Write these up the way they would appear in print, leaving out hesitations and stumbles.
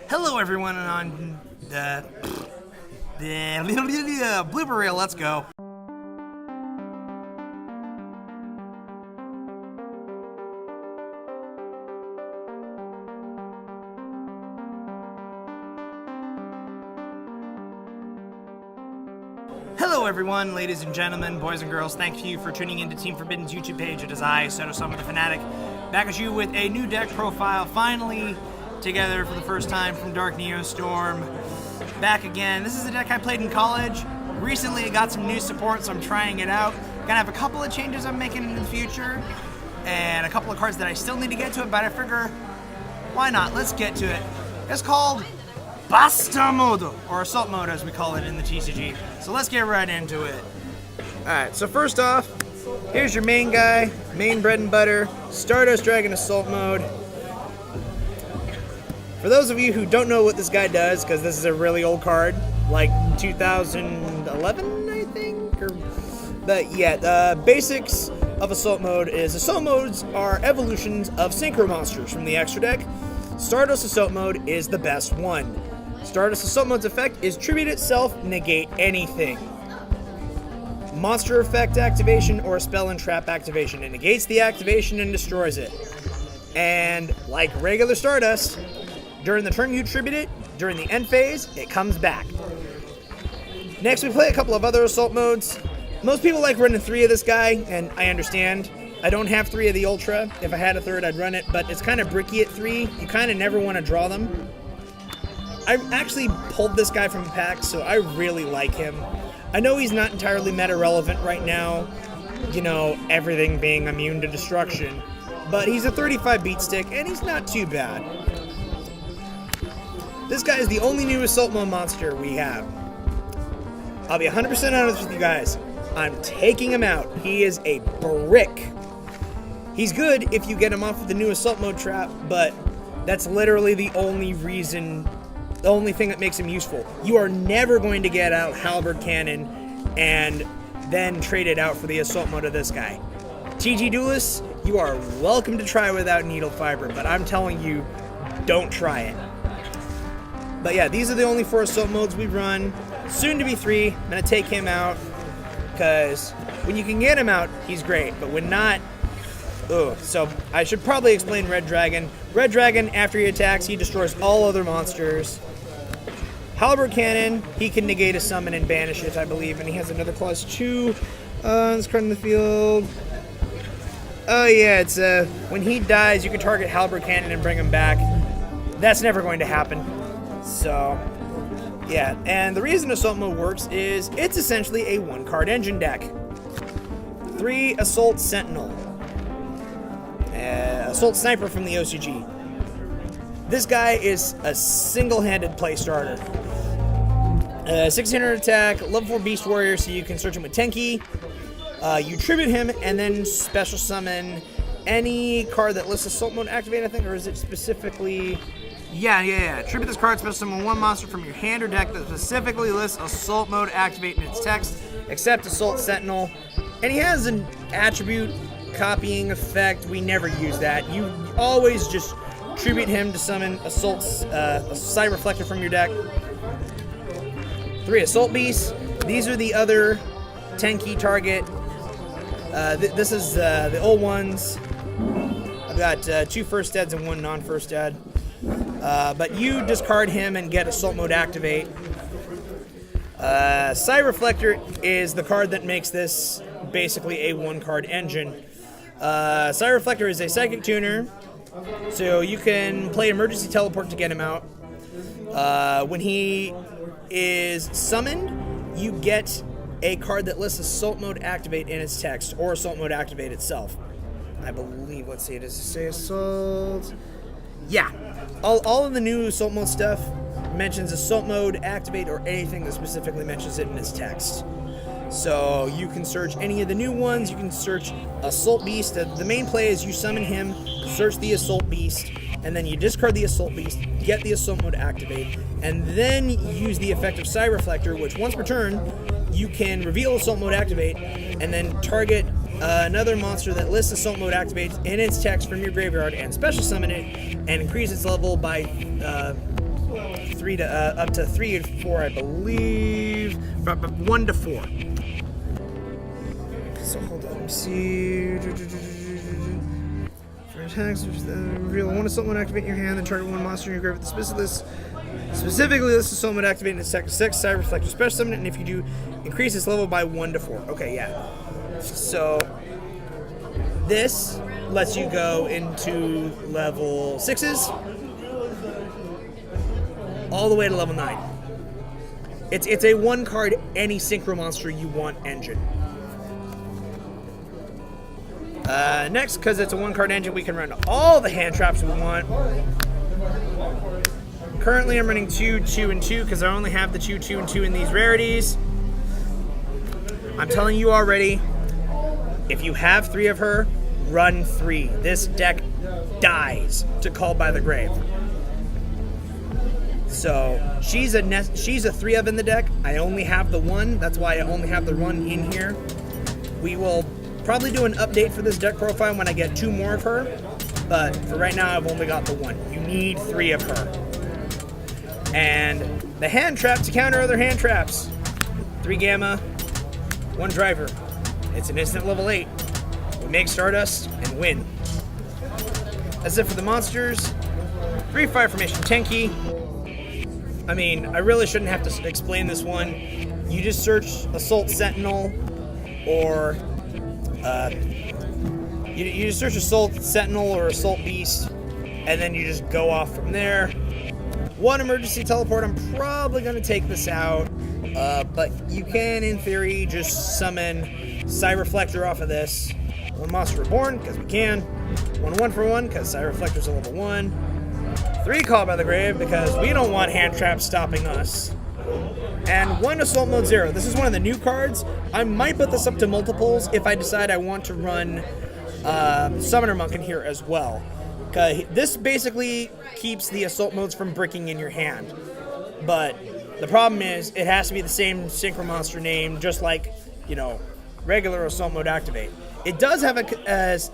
Hello everyone on the blooper reel, let's go. Hello everyone, ladies and gentlemen, boys and girls, thank you for tuning in to Team Forbidden's YouTube page. It is I, Soto-sama the Fanatic, back at you with a new deck profile, finally together for the first time from Dark Neostorm. Back again. This is a deck I played in college. Recently it got some new support, so I'm trying it out. Gonna have a couple of changes I'm making in the future, and a couple of cards that I still need to get to it, but I figure, why not? Let's get to it. It's called Basta Modo, or Assault Mode as we call it in the TCG. So let's get right into it. Alright, so first off, here's your main guy, main bread and butter, Stardust Dragon Assault Mode. For those of you who don't know what this guy does, because this is a really old card, like 2011, I think? But yeah, the basics of Assault Mode is Assault Modes are evolutions of Synchro monsters from the extra deck. Stardust Assault Mode is the best one. Stardust Assault Mode's effect is tribute itself, negate anything. Monster effect activation or spell and trap activation. It negates the activation and destroys it. And like regular Stardust, during the turn you tribute it, during the end phase, it comes back. Next, we play a couple of other Assault Modes. Most people like running 3 of this guy, and I understand. I don't have 3 of the Ultra. If I had a third, I'd run it, but it's kind of bricky at 3. You kind of never want to draw them. I actually pulled this guy from the pack, so I really like him. I know he's not entirely meta-relevant right now, you know, everything being immune to destruction, but he's a 35 beat stick, and he's not too bad. This guy is the only new Assault Mode monster we have. I'll be 100% honest with you guys. I'm taking him out. He is a brick. He's good if you get him off of the new Assault Mode trap, but that's literally the only reason, the only thing that makes him useful. You are never going to get out Halberd Cannon and then trade it out for the Assault Mode of this guy. TG Duelists, you are welcome to try without Needle Fiber, but I'm telling you, don't try it. But yeah, these are the only 4 Assault Modes we run. Soon to be 3. I'm going to take him out, because when you can get him out, he's great, but when not, ugh. So I should probably explain Red Dragon. Red Dragon, after he attacks, he destroys all other monsters. Halberd Cannon, he can negate a summon and banish it, I believe, and he has another +2. This card in the field. Oh yeah, it's when he dies, you can target Halberd Cannon and bring him back. That's never going to happen. So, yeah, and the reason Assault Mode works is it's essentially a 1-card engine deck. 3 Assault Sentinel. Assault Sniper from the OCG. This guy is a single-handed play starter. 1600 attack, level 4 Beast Warrior, so you can search him with Tenki. You tribute him and then special summon any card that lists Assault Mode activate, I think, or is it specifically... Yeah. Tribute this card, special summon 1 monster from your hand or deck that specifically lists Assault Mode activate in its text, except Assault Sentinel. And he has an attribute copying effect. We never use that. You always just tribute him to summon Assault Side Reflector from your deck. 3 Assault Beasts. These are the other Tenki target. This is the old ones. I've got 2 first eds and 1 non-first ed. But you discard him and get Assault Mode activate. Side Reflector is the card that makes this basically a 1-card engine. Side Reflector is a Psychic Tuner, so you can play Emergency Teleport to get him out. When he is summoned, you get a card that lists Assault Mode activate in its text, or Assault Mode activate itself. I believe, let's see, does it say Assault? Yeah, all of the new Assault Mode stuff mentions Assault Mode activate or anything that specifically mentions it in its text. So you can search any of the new ones. You can search Assault Beast. The main play is you summon him, search the Assault Beast, and then you discard the Assault Beast, get the Assault Mode activate, and then use the effect of Side Reflector, which once per turn, you can reveal Assault Mode activate, and then target another monster that lists Assault Mode activates in its text from your graveyard and special summon it, and increase its level by 3 to up to 3 and 4, I believe. 1 to 4. So hold on, let me see. For attacks, reveal one assault mode activate in your hand, then target one monster in your grave with the specifically this assault mode activate in second 6, Cyber Reflector special summon it, and if you do, increase its level by 1 to 4. Okay, yeah. So this lets you go into level 6s all the way to level 9. It's a 1 card any synchro monster you want engine. Next, because it's a 1 card engine, we can run all the hand traps we want. Currently, I'm running 2, 2, and 2 because I only have the 2, 2, and 2 in these rarities. I'm telling you already, if you have 3 of her, run 3. This deck dies to Call by the Grave. So she's a 3 of in the deck. I only have the 1. That's why I only have the 1 in here. We will probably do an update for this deck profile when I get 2 more of her, but for right now I've only got the 1. You need 3 of her. And the hand trap to counter other hand traps. 3 gamma, 1 driver. It's an instant level 8. We make Stardust and win. That's it for the monsters. 3 fire formation Tenki. I mean, I really shouldn't have to explain this one. You just search Assault Sentinel or you just search Assault Sentinel or Assault Beast, and then you just go off from there. 1 emergency teleport. I'm probably going to take this out, but you can, in theory, just summon Cyber Reflector off of this. 1 Monster Reborn, because we can. 1 for 1, because Cyber Reflector's a level 1. 3 Call by the Grave, because we don't want hand traps stopping us. And 1 Assault Mode 0. This is one of the new cards. I might put this up to multiples if I decide I want to run Summoner Monk in here as well. This basically keeps the assault modes from bricking in your hand. But the problem is, it has to be the same synchro monster name, just like, you know, regular assault mode activate. It does have an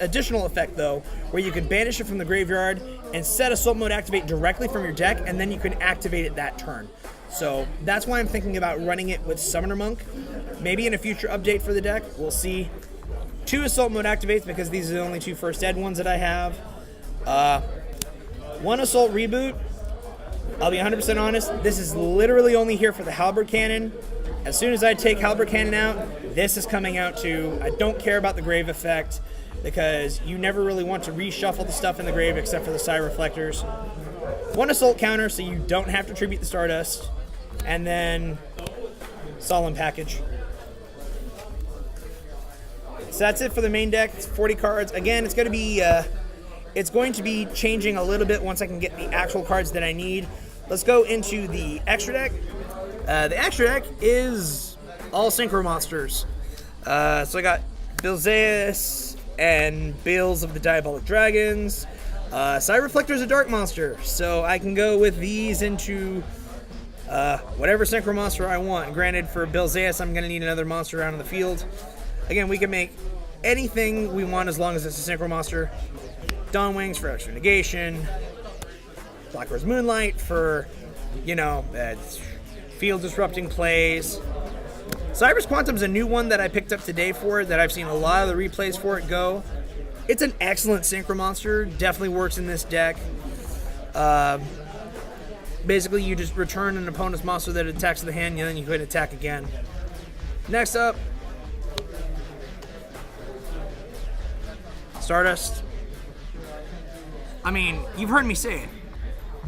additional effect, though, where you can banish it from the graveyard and set assault mode activate directly from your deck, and then you can activate it that turn. So that's why I'm thinking about running it with Summoner Monk. Maybe in a future update for the deck, we'll see. 2 assault mode activates, because these are the only 2 first ed ones that I have. 1 assault reboot. I'll be 100% honest, this is literally only here for the halberd cannon. As soon as I take halberd cannon out, this is coming out too. I don't care about the grave effect, because you never really want to reshuffle the stuff in the grave except for the Cyber Reflectors. 1 assault counter, so you don't have to tribute the Stardust. And then Solemn Package. So that's it for the main deck. It's 40 cards. Again, it's going to be changing a little bit once I can get the actual cards that I need. Let's go into the extra deck. The extra deck is all synchro monsters. So I got Bilzeus and Bales of the Diabolic Dragons. Cyber Reflector is a dark monster, so I can go with these into whatever synchro monster I want. Granted, for Bilzeus, I'm going to need another monster around in the field. Again, we can make anything we want as long as it's a synchro monster. Dawn Wings for extra negation. Black Rose Moonlight for, you know, field disrupting plays. Cyber's Quantum's a new one that I picked up today for it, that I've seen a lot of the replays for it go. It's an excellent synchro monster. Definitely works in this deck. Basically, you just return an opponent's monster that attacks the hand, and then you go ahead and attack again. Next up, Stardust. I mean, you've heard me say it.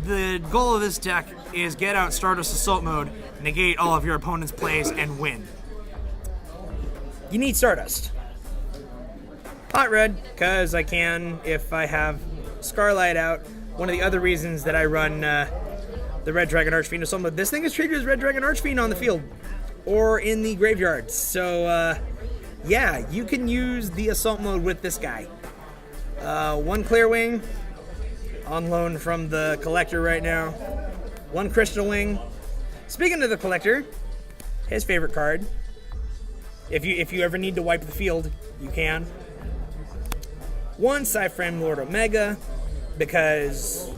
The goal of this deck is get out Stardust Assault Mode, negate all of your opponent's plays, and win. You need Stardust. Hot Red, because I can if I have Scarlight out. One of the other reasons that I run the Red Dragon Archfiend Assault Mode. This thing is treated as Red Dragon Archfiend on the field or in the graveyard. So, yeah, you can use the Assault Mode with this guy. 1 Clear Wing, on loan from the Collector right now. 1 Crystal Wing. Speaking of the Collector, his favorite card. If you ever need to wipe the field, you can. 1 Cyframe Lord Omega, because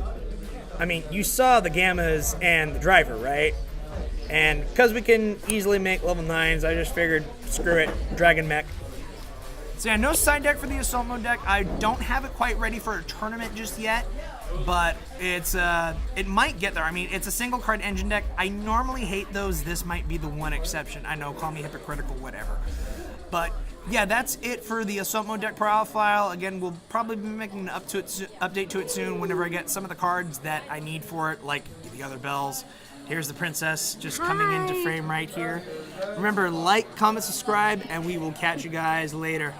I mean, you saw the Gammas and the driver, right? And because we can easily make level 9s, I just figured, screw it, Dragon Mech. So yeah, no side deck for the Assault Mode deck. I don't have it quite ready for a tournament just yet, but it might get there. I mean, it's a single card engine deck. I normally hate those. This might be the one exception. I know, call me hypocritical, whatever. But yeah, that's it for the Assault Mode deck profile. Again, we'll probably be making an update to it soon whenever I get some of the cards that I need for it, like the other bells. Here's the princess just coming into frame right here. Remember, like, comment, subscribe, and we will catch you guys later.